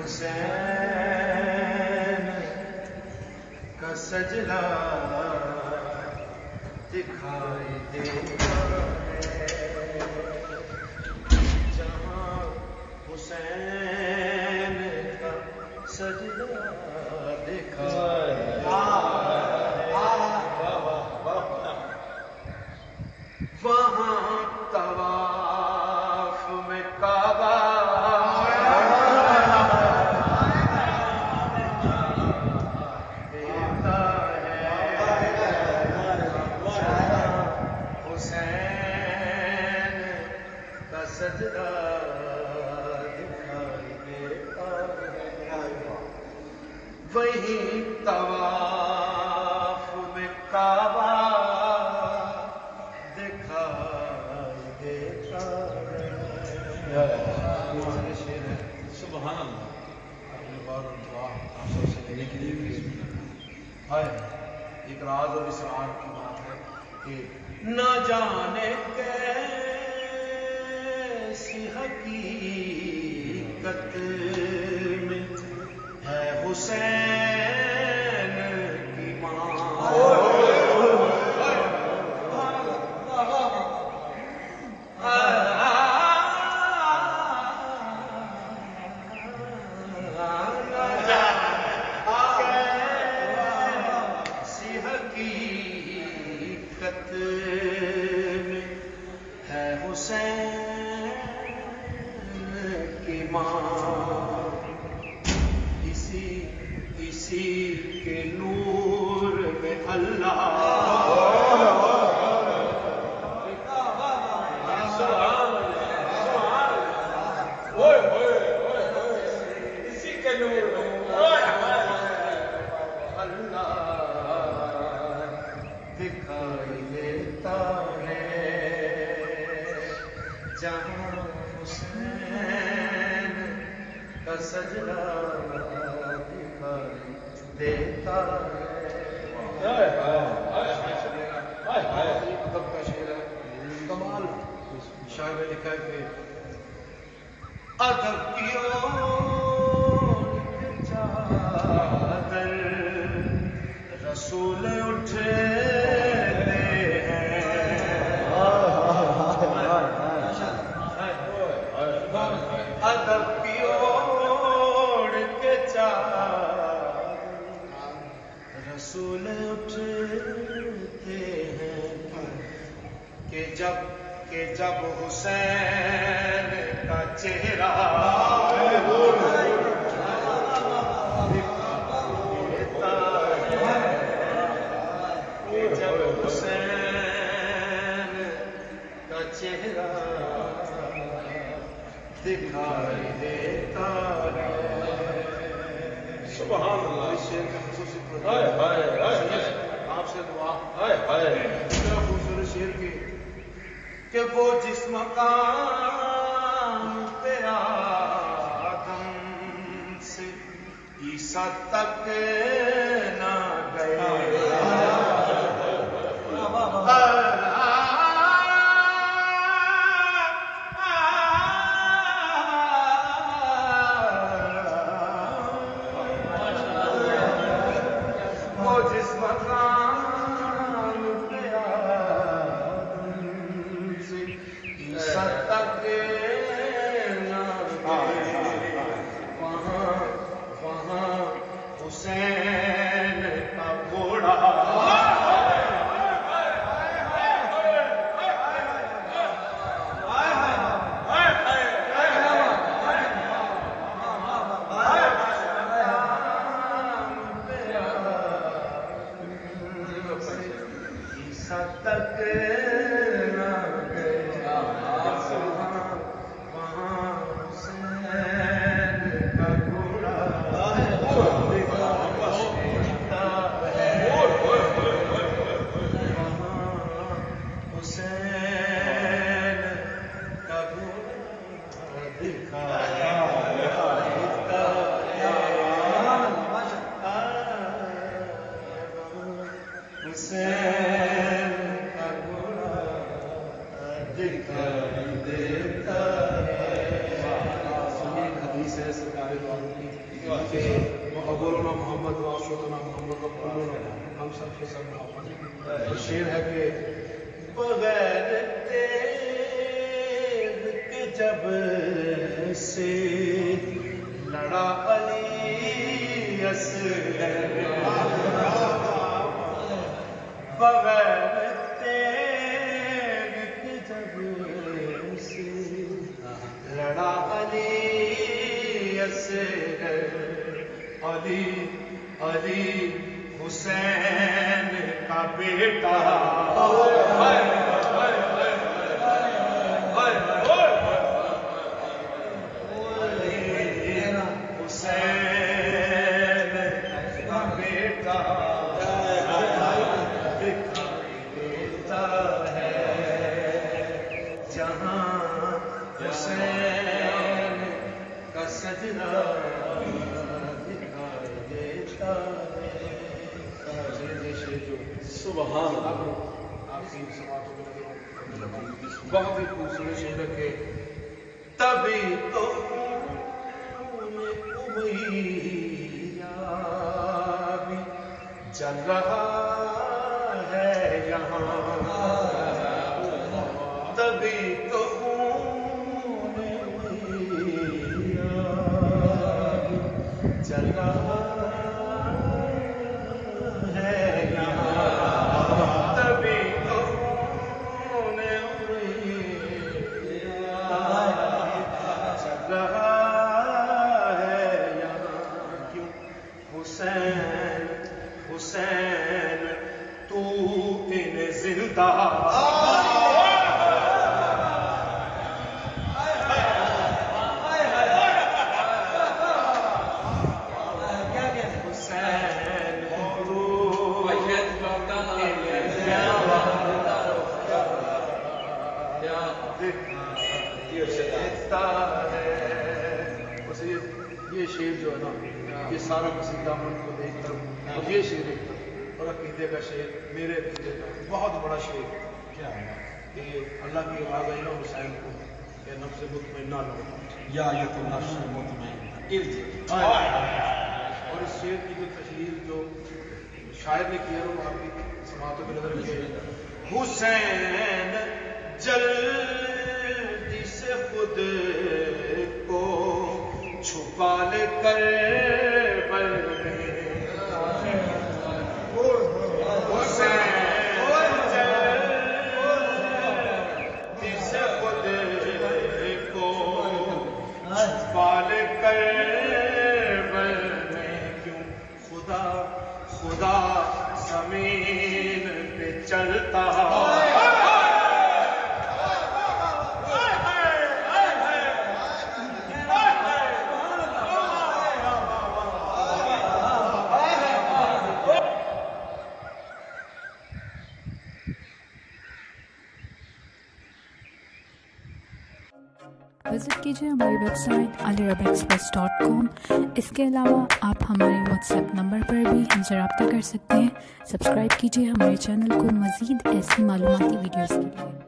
حسین کا سجدہ دکھائی دیتا ہے، جہاں حسین کا سجدہ دکھائی وہاں طواف میں کعبہ دیتا ہے، حسین کا سجدہ دکھائی دیتا ہے، وہی طواف میں کعبہ سبحان اللہ۔ ایک راز اور اسرار کی بات ہے کہ نہ جانے کیسی حقیقت میں ہے حسین کی ماں، ہے حسین کی ماں، اسی کے نور میں اللہ اسی کے نور دکھائی دیتا ہے، جہاں حسین کا سجدہ دکھائی دیتا ہے۔ ادب کا شعر ہے، کمال شاعر نے لکھا ہے کہ ادب کی چادر رسول اٹھے ادب کی اوڑھ کے چادر رسول اٹھتے ہیں کہ جب حسین کا چہرہ دیتا ہے، کہ جب حسین کا چہرہ دکھائی دیتا ہے۔ سبحان اللہ۔ آپ سے دعا اتنا خوبصورت شعر کی کہ وہ جس مقام پہ آدم سے عیسیٰ تک نہ گئے، جس مقام پہ آدم سے عیسیٰ تک نہ گئے، وہاں حسین کہ اولنا محمد وآخرنا محمد وقلنا ہم سب کے سب محمد. شعر ہے کہ بغیر تیغ کے جب سے لڑا علی اصغر، بغیر تیغ کے جب سے لڑا علی اصغر، علی علی حسین کا بیٹا، سبحان اللہ. آپ کی سماعتوں میں بہت ہی خوبصورت شعر ہے کہ تبھی تو امیہ بھی جل رہا ہے یہاں، تبھی تو امیہ بھی جل رہا حسین تو ان زندہ یہ شعر جو ہے نا، یہ سارا قصیدہ من کو دیکھ کر اور یہ شعر ایک اور عقیدے کا شعر، میرے عقیدے کا بہت بڑا شعر کیا ہے کہ اللہ کی آواز آئی نا حسین کو کہ نفس مطمئنہ لو یا ایت النفس المطمئنہ ارجعی. اور اس شعر کی جو تشریح جو شاعر نے کی ہے وہ آپ کی سماعتوں میں نظر آئی. حسین جلدی سے خود کو چھپا لے کر خدا زمین پہ چلتا وزٹ کیجیے ہماری ویب سائٹ alirabexpress.com. اس کے علاوہ آپ ہمارے واٹس ایپ نمبر پر بھی ہم سے رابطہ کر سکتے ہیں. سبسکرائب کیجیے ہمارے چینل کو مزید ایسی معلوماتی ویڈیوز کے لیے.